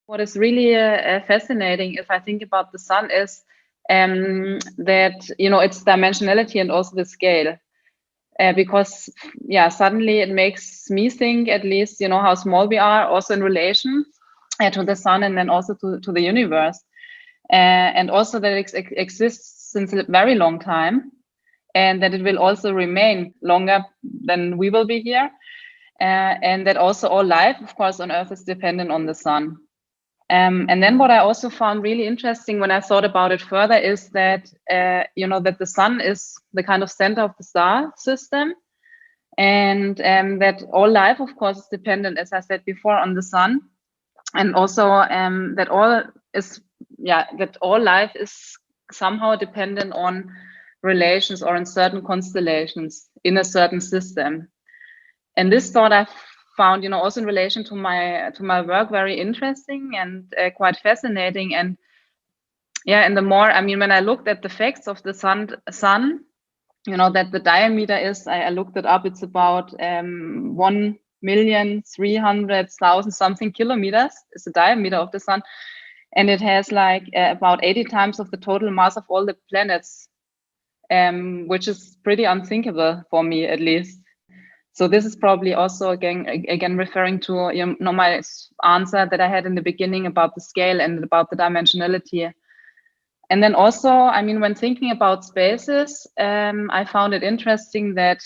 What is really fascinating, if I think about the sun, is that, you know, its dimensionality and also the scale. Because, yeah, suddenly it makes me think, at least, you know, how small we are also in relation to the sun, and then also to the universe. And also that it exists since a very long time, and that it will also remain longer than we will be here. And that also all life, of course, on Earth is dependent on the sun. And then what I also found really interesting when I thought about it further is that, you know, that the sun is the kind of center of the star system, and that all life, of course, is dependent, as I said before, on the sun, and also that all life is somehow dependent on relations or in certain constellations in a certain system. And this thought I found, you know, also in relation to my work, very interesting and quite fascinating. And yeah, and the more, I mean, when I looked at the facts of the sun, you know, that the diameter is, I looked it up, it's about 1,300,000 something kilometers is the diameter of the sun, and it has like about 80 times of the total mass of all the planets, which is pretty unthinkable for me, at least. So this is probably also again referring to, you know, my answer that I had in the beginning about the scale and about the dimensionality. And then also, I mean, when thinking about spaces, I found it interesting that,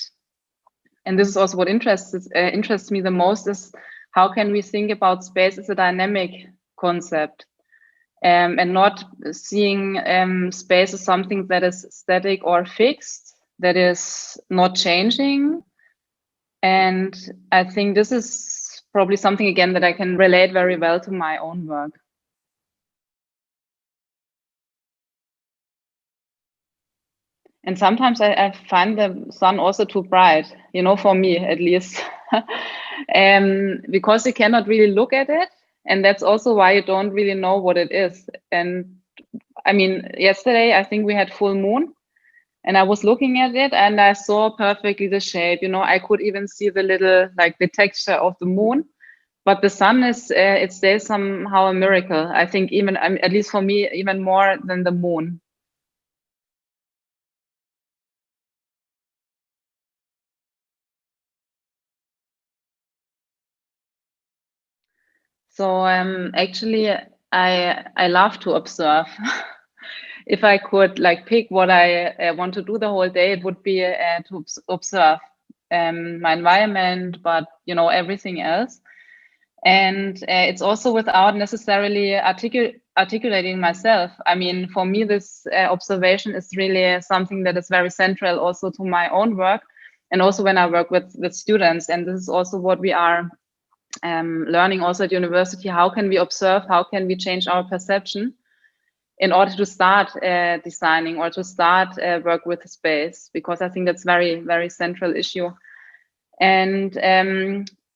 and this is also what interests me the most, is how can we think about space as a dynamic concept, and not seeing space as something that is static or fixed, that is not changing. And I think this is probably something, again, that I can relate very well to my own work. And sometimes I find the sun also too bright, you know, for me at least, because you cannot really look at it. And that's also why you don't really know what it is. And I mean, yesterday, I think we had full moon. And I was looking at it and I saw perfectly the shape, you know, I could even see the little, like the texture of the moon. But the sun is, it stays somehow a miracle. I think even, at least for me, even more than the moon. So actually, I love to observe. If I could like pick what I want to do the whole day, it would be to observe my environment, but you know, everything else. And it's also without necessarily articulating myself. I mean, for me, this observation is really something that is very central also to my own work, and also when I work with students. And this is also what we are learning also at university. How can we observe? How can we change our perception in order to start designing or to start work with the space? Because I think that's very, very central issue. And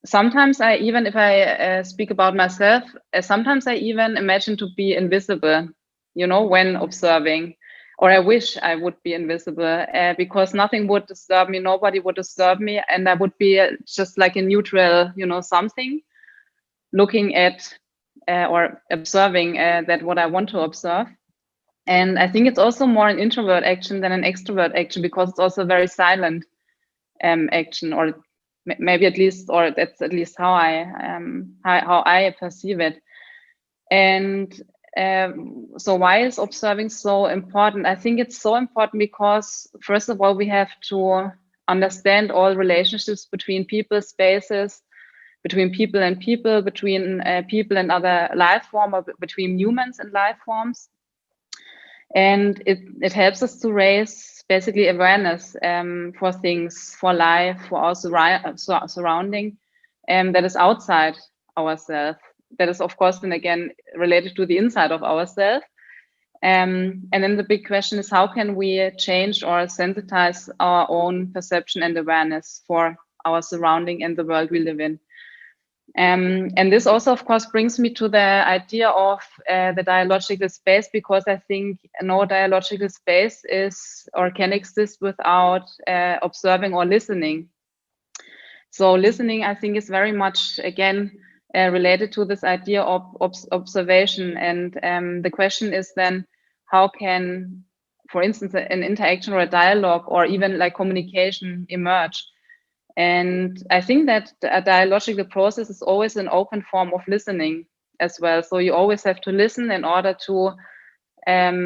sometimes I even, if I speak about myself, sometimes I even imagine to be invisible, you know, when observing, or I wish I would be invisible because nothing would disturb me, nobody would disturb me, and I would be just like a neutral, you know, something looking at or observing that what I want to observe. And I think it's also more an introvert action than an extrovert action, because it's also a very silent action, or maybe at least, or that's at least how I perceive it. And so why is observing so important? I think it's so important because, first of all, we have to understand all relationships between people, spaces, between people and people, between people and other life forms, or between humans and life forms. And it helps us to raise basically awareness for things, for life, for our surrounding that is outside ourselves. That is, of course, then again related to the inside of ourselves. And then the big question is, how can we change or sensitize our own perception and awareness for our surrounding and the world we live in? And this also, of course, brings me to the idea of the dialogical space, because I think no dialogical space is or can exist without observing or listening. So listening, I think, is very much, again, related to this idea of observation. And the question is then, how can, for instance, an interaction or a dialogue or even like communication emerge? And I think that a dialogical process is always an open form of listening as well. So you always have to listen in order to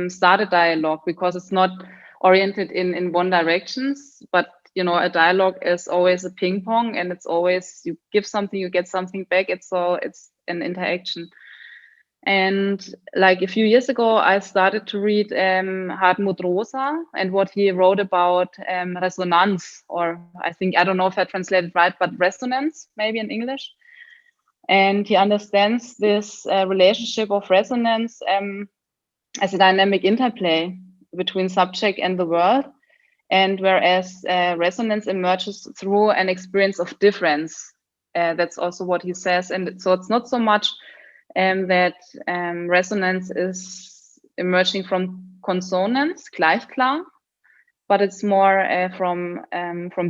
start a dialogue, because it's not oriented in one directions, but you know, a dialogue is always a ping pong, and it's always, you give something, you get something back. It's an interaction. And like a few years ago, I started to read Hartmut Rosa and what he wrote about resonance, or I don't know if I translated right, but resonance, maybe in English. And he understands this relationship of resonance as a dynamic interplay between subject and the world. And whereas resonance emerges through an experience of difference, that's also what he says. And so it's not so much that resonance is emerging from consonance, Gleichklang, but it's more from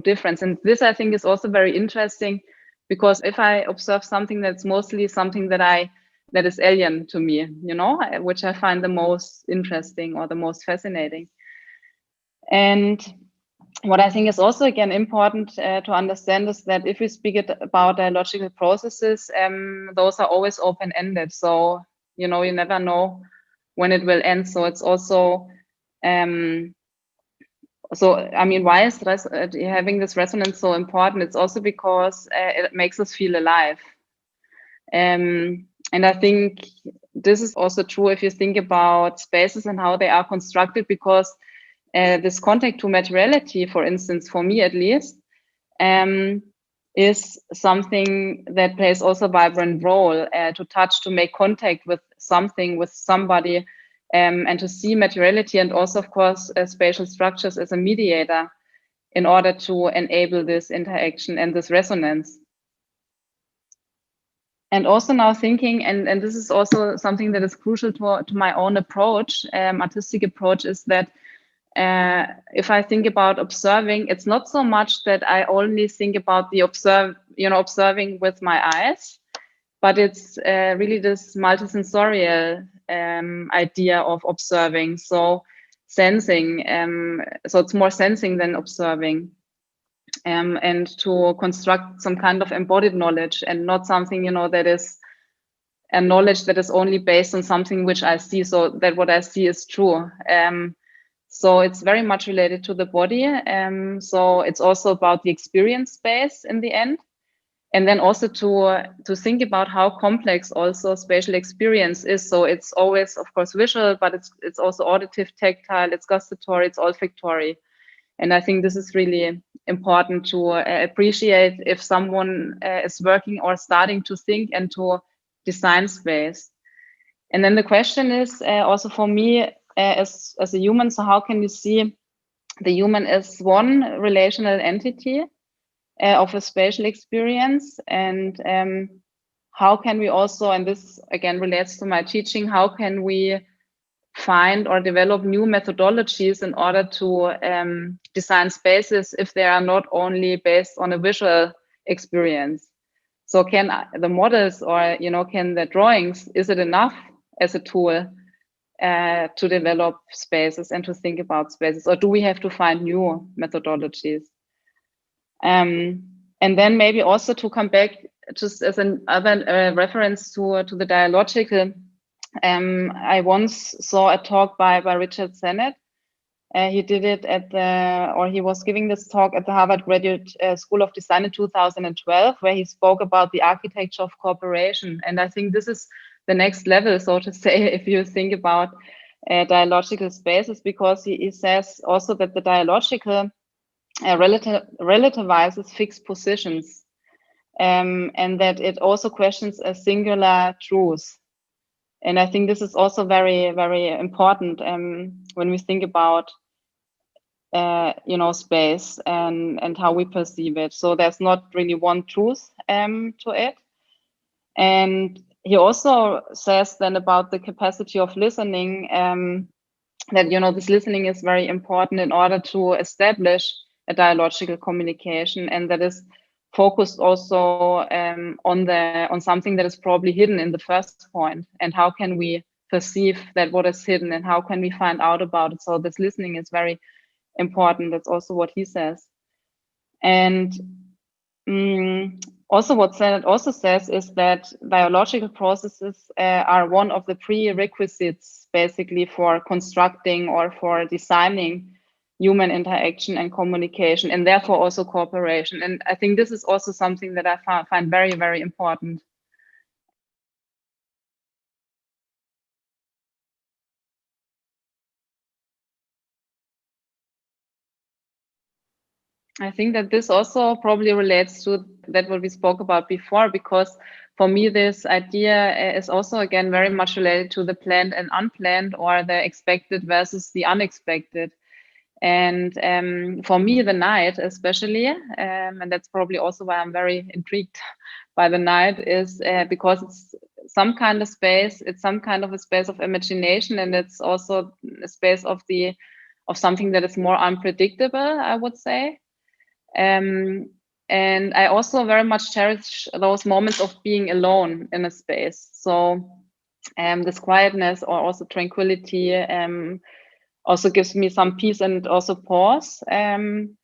difference. And this, I think, is also very interesting, because if I observe something that's mostly something that is alien to me, you know, which I find the most interesting or the most fascinating. And what I think is also, again, important to understand is that if we speak about dialogical processes, those are always open-ended. So, you know, you never know when it will end. So it's also, so, I mean, why is having this resonance so important? It's also because it makes us feel alive. And I think this is also true if you think about spaces and how they are constructed, because this contact to materiality, for instance, for me at least, is something that plays also a vibrant role, to touch, to make contact with something, with somebody, and to see materiality, and also, of course, spatial structures as a mediator in order to enable this interaction and this resonance. And also now thinking, and this is also something that is crucial to my own approach, artistic approach, is that if I think about observing, it's not so much that I only think about the observing with my eyes, but it's really this multisensorial idea of observing. So sensing, so it's more sensing than observing, and to construct some kind of embodied knowledge, and not something, you know, that is a knowledge that is only based on something which I see, so that what I see is true. So it's very much related to the body. So it's also about the experience space in the end. And then also to think about how complex also spatial experience is. So it's always, of course, visual, but it's also auditive, tactile, it's gustatory, it's olfactory. And I think this is really important to appreciate if someone is working or starting to think and to design space. And then the question is also for me, as a human, so how can you see the human as one relational entity of a spatial experience? And how can we also, and this again relates to my teaching, how can we find or develop new methodologies in order to design spaces if they are not only based on a visual experience? So can the models, or, you know, can the drawings, is it enough as a tool to develop spaces and to think about spaces, or do we have to find new methodologies? And then maybe also to come back, just as another reference to the dialogical, I once saw a talk by Richard Sennett. He did it he was giving this talk at the Harvard Graduate School of Design in 2012, where he spoke about the architecture of cooperation. And I think this is the next level, so to say, if you think about dialogical spaces, because he says also that the dialogical relativizes fixed positions, and that it also questions a singular truth. And I think this is also very, very important when we think about you know, space and how we perceive it. So there's not really one truth to it. And he also says then about the capacity of listening, that, you know, this listening is very important in order to establish a dialogical communication. And that is focused also on something that is probably hidden in the first point, and how can we perceive that what is hidden, and how can we find out about it. So this listening is very important. That's also what he says. And also what Sennett also says is that dialogical processes are one of the prerequisites basically for constructing or for designing human interaction and communication, and therefore also cooperation. And I think this is also something that I find very, very important. I think that this also probably relates to that what we spoke about before, because for me, this idea is also, again, very much related to the planned and unplanned, or the expected versus the unexpected. And for me, the night especially, and that's probably also why I'm very intrigued by the night, is because it's some kind of space, it's some kind of a space of imagination, and it's also a space of something that is more unpredictable, I would say. And I also very much cherish those moments of being alone in a space. So this quietness or also tranquility also gives me some peace and also pause. And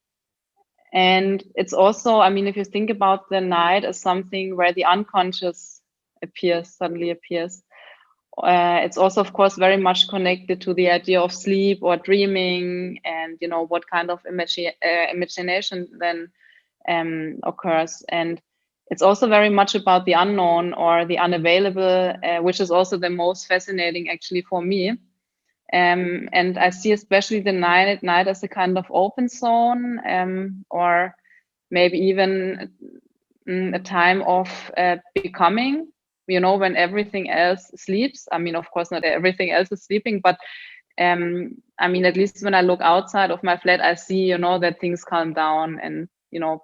it's also, I mean, if you think about the night as something where the unconscious suddenly appears, it's also, of course, very much connected to the idea of sleep or dreaming, and what kind of imagination then occurs. And it's also very much about the unknown or the unavailable, which is also the most fascinating actually for me. And I see especially the night as a kind of open zone, or maybe even a time of becoming, when everything else sleeps. I mean, of course, not everything else is sleeping, but I mean, at least when I look outside of my flat, I see, that things calm down, and,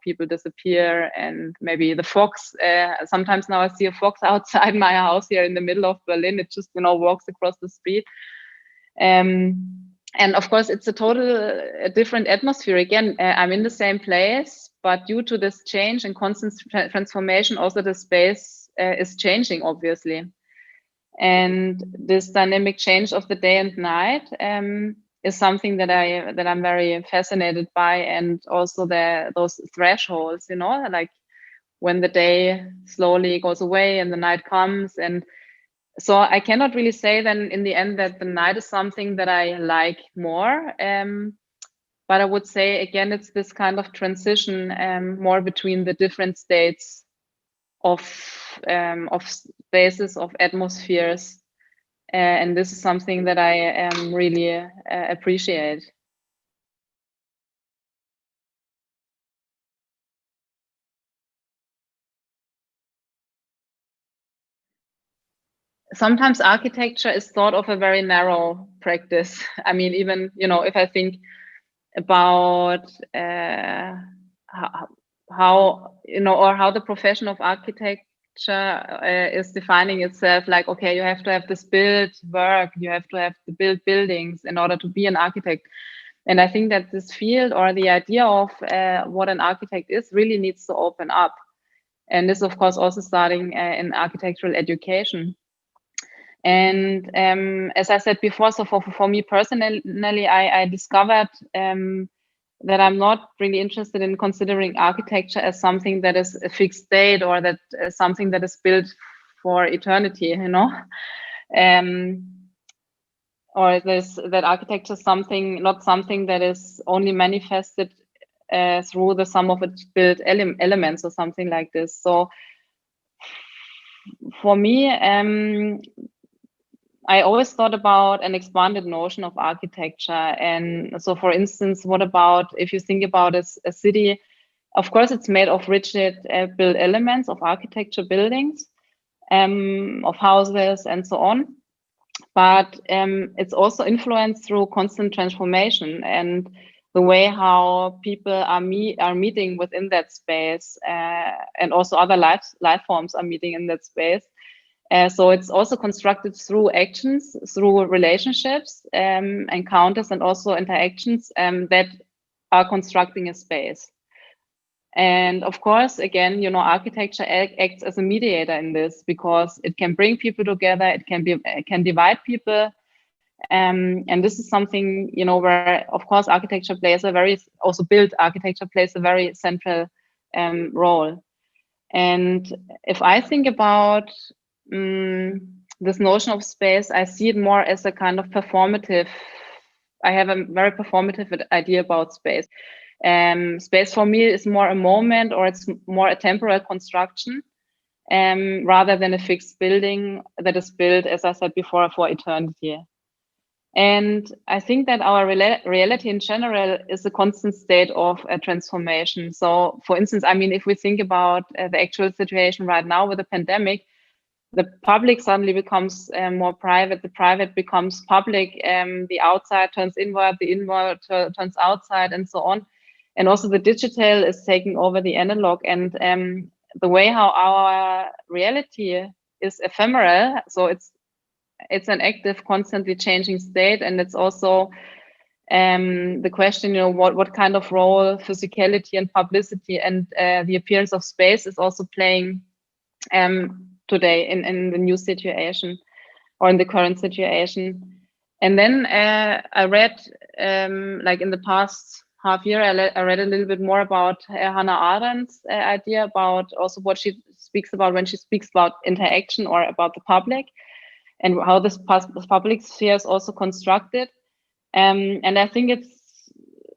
people disappear, and maybe the fox, sometimes now I see a fox outside my house here in the middle of Berlin. It just, walks across the street. And of course, it's a different atmosphere. Again, I'm in the same place, but due to this change and constant transformation, also the space is changing, obviously. And this dynamic change of the day and night is something that I'm very fascinated by, and also those thresholds, like when the day slowly goes away and the night comes. And so I cannot really say then in the end that the night is something that I like more. But I would say, again, it's this kind of transition more between the different states of spaces, of atmospheres. And this is something that I really appreciate. Sometimes architecture is thought of a very narrow practice. I mean, even, if I think about how the profession of architecture is defining itself, like, okay, you have to have this built work, you have to have the built buildings in order to be an architect. And I think that this field, or the idea of what an architect is, really needs to open up. And this, of course, also starting in architectural education. And as I said before, so for me personally, I discovered that I'm not really interested in considering architecture as something that is a fixed state, or that something that is built for eternity, or that architecture is not something that is only manifested through the sum of its built elements, or something like this. So for me, I always thought about an expanded notion of architecture. And so, for instance, what about if you think about a city? Of course, it's made of rigid built elements, of architecture buildings, of houses, and so on. But it's also influenced through constant transformation, and the way how people are meeting within that space, and also other life forms are meeting in that space. So it's also constructed through actions, through relationships, encounters, and also interactions that are constructing a space. And of course, again, architecture acts as a mediator in this, because it can bring people together, it can divide people. And this is something, where, of course, built architecture plays a very central role. And if I think about this notion of space, I see it more as a kind of performative. I have a very performative idea about space. Space for me is more a moment, or it's more a temporal construction, rather than a fixed building that is built, as I said before, for eternity. And I think that our reality in general is a constant state of transformation. So, for instance, if we think about the actual situation right now with the pandemic, the public suddenly becomes more private, the private becomes public, the outside turns inward, the inward turns outside, and so on. And also the digital is taking over the analog, and the way how our reality is ephemeral. So it's an active, constantly changing state, and it's also the question, what kind of role physicality and publicity and the appearance of space is also playing today in the new situation, or in the current situation. And then I read, like in the past half year, I read a little bit more about Hannah Arendt's idea about also what she speaks about when she speaks about interaction or about the public, and how this public sphere is also constructed. And I think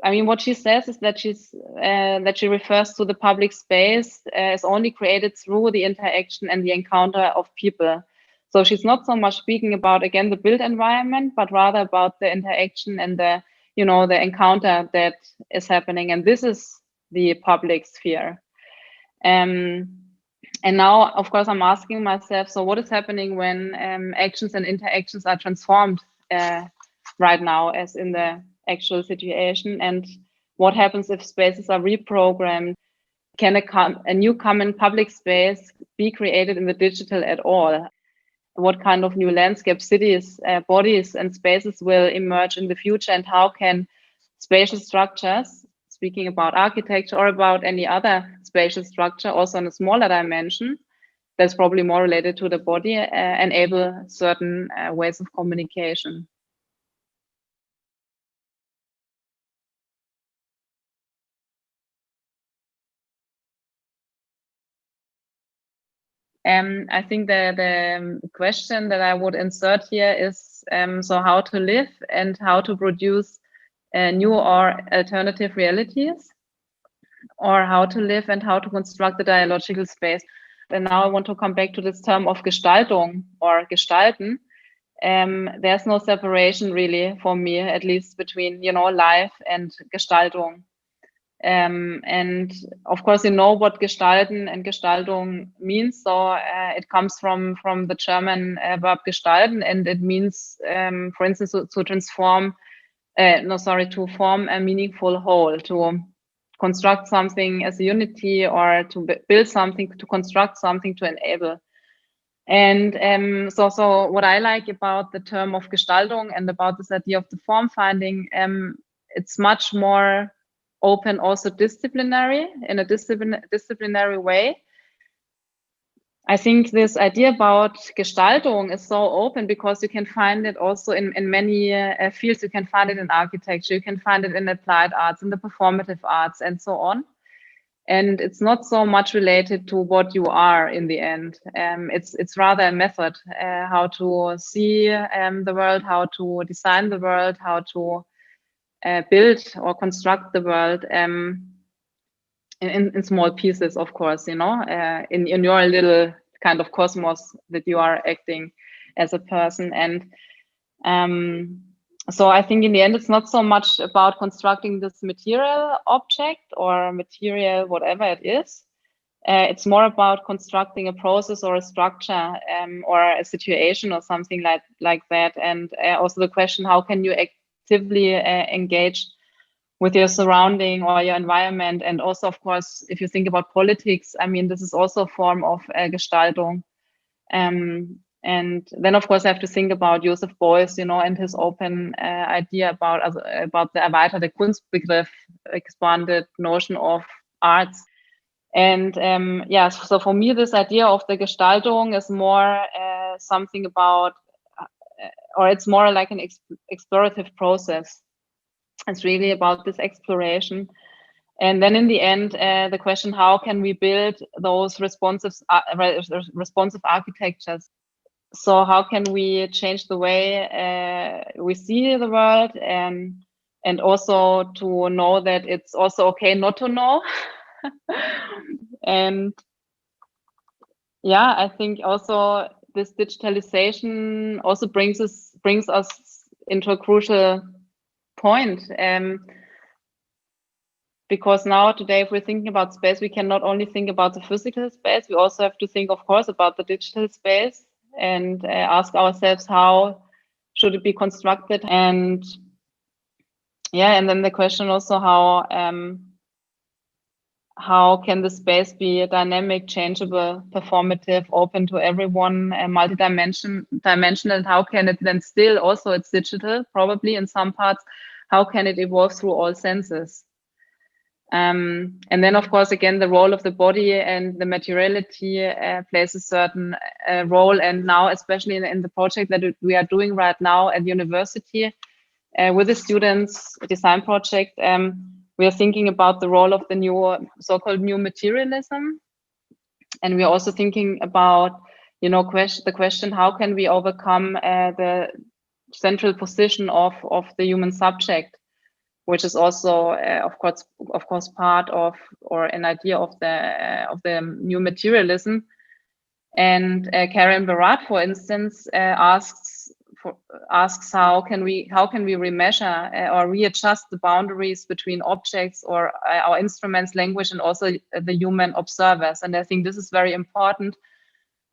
what she says is that she refers to the public space as only created through the interaction and the encounter of people. So she's not so much speaking about, again, the built environment, but rather about the interaction and the encounter that is happening. And this is the public sphere. And now, of course, I'm asking myself, so what is happening when actions and interactions are transformed right now, as in the actual situation? And what happens if spaces are reprogrammed? Can a new common public space be created in the digital at all? What kind of new landscape, cities, bodies, and spaces will emerge in the future? And how can spatial structures, speaking about architecture or about any other spatial structure, also in a smaller dimension, that's probably more related to the body, enable certain ways of communication? I think the question that I would insert here is, so how to live and how to produce new or alternative realities, or how to live and how to construct the dialogical space. And now I want to come back to this term of Gestaltung or Gestalten. There's no separation really, for me at least, between life and Gestaltung. And of course, what Gestalten and Gestaltung means. So it comes from the German verb gestalten, and it means, for instance, to transform, to form a meaningful whole, to construct something as a unity, or to build something, to construct something, to enable. And so what I like about the term of Gestaltung and about this idea of the form finding, it's much more open, also disciplinary, in a disciplinary way. I think this idea about Gestaltung is so open because you can find it also in many fields. You can find it in architecture, you can find it in applied arts, in the performative arts, and so on. And it's not so much related to what you are in the end. It's rather a method, how to see the world, how to design the world, how to build or construct the world in small pieces, of course, in your little kind of cosmos that you are acting as a person. And so I think in the end, it's not so much about constructing this material object or material, whatever it is. It's more about constructing a process or a structure or a situation or something like that. And also the question, how can you actively engage with your surrounding or your environment? And also, of course, if you think about politics, this is also a form of Gestaltung. And then, of course, I have to think about Joseph Beuys, and his open idea about the erweiterte Kunstbegriff, expanded notion of arts. And yeah, so for me, this idea of the Gestaltung is more something about, or it's more like an explorative process. It's really about this exploration. And then in the end, the question, how can we build those responsive architectures? So how can we change the way we see the world, and also to know that it's also okay not to know. And yeah, I think also this digitalization also brings us into a crucial point. Because now today, if we're thinking about space, we can not only think about the physical space, we also have to think, of course, about the digital space, and ask ourselves, how should it be constructed? And yeah, and then the question also, how can the space be dynamic, changeable, performative, open to everyone, multi-dimensional, and how can it then still also, it's digital, probably in some parts, how can it evolve through all senses? And then, of course, again, the role of the body and the materiality plays a certain role. And now, especially in the project that we are doing right now at university with the students design project, we are thinking about the role of the new so-called new materialism. And we are also thinking about, the question, how can we overcome the central position of the human subject, which is also, of course, part of, or an idea of the new materialism. And Karen Barat, for instance, asks how can we remeasure or readjust the boundaries between objects or our instruments, language, and also the human observers. And I think this is very important,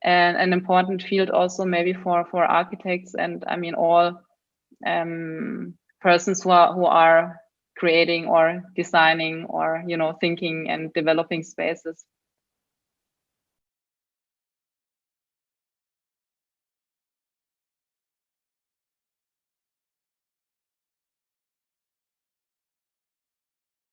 and an important field also maybe for architects, and I mean all persons who are creating or designing or thinking and developing spaces.